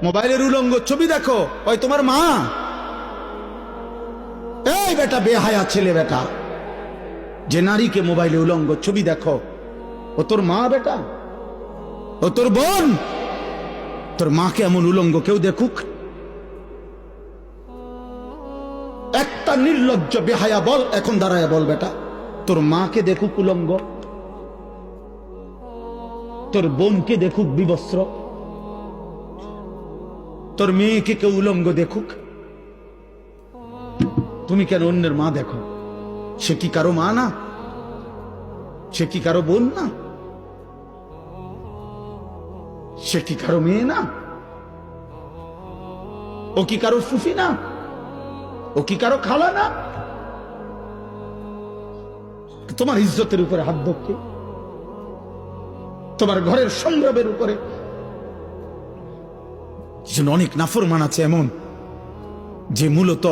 মোবাইলের উলঙ্গ ছবি দেখো, ওই তোমার মা। এই বেটা বেহায়া ছেলে বেটা, যে নারীকে মোবাইলে উলঙ্গ ছবি দেখো, ও তোর মা বেটা, ও তোর বোন। তোর মাকে এমন উলঙ্গ কেউ দেখুক? একটা নির্লজ্জ বেহায়া বল, এখন দাঁড়ায় বল বেটা, তোর মাকে দেখুক উলঙ্গ, তোর বোনকে দেখুক বিবস্ত্র, তোর মেয়েকে কেউ উলঙ্গ দেখুক? তুমি কেন অন্যের মা দেখো? সে কি কারো মা না? সে কি কারো বোন না? সে কি কারো মেয়ে না? ও কি কারো ফুফি না? ও কি কারো খালা না? তোমার ইজ্জতের উপরে হাত ধরছে, তোমার ঘরের সংগ্রামের উপরে। অনেক নাফরমান আছে এমন, যে মূলত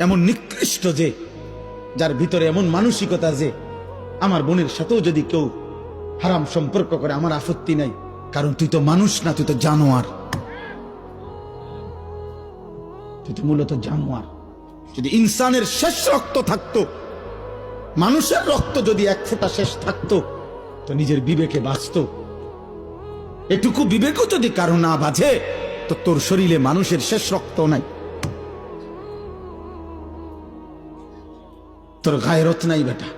এমন নিকৃষ্ট, যে যার ভিতরে এমন মানসিকতা যে আমার বোনের সাথেও যদি কেউ হারাম সম্পর্ক করে আমার আপত্তি নাই, কারণ তুই তো মানুষ না, তুই তো জানোয়ার। তুই তো মূলত জানোয়ার। যদি ইনসানের শেষ রক্ত থাকতো, মানুষের রক্ত যদি এক ফোঁটা শেষ থাকতো, তো নিজের বিবেকে বাঁচত। এটুকু বিবেকও যদি কারো না বাজে, তো তোর শরীরে মানুষের শেষ রক্ত নাই, তোর গায়রত নাই বেটা।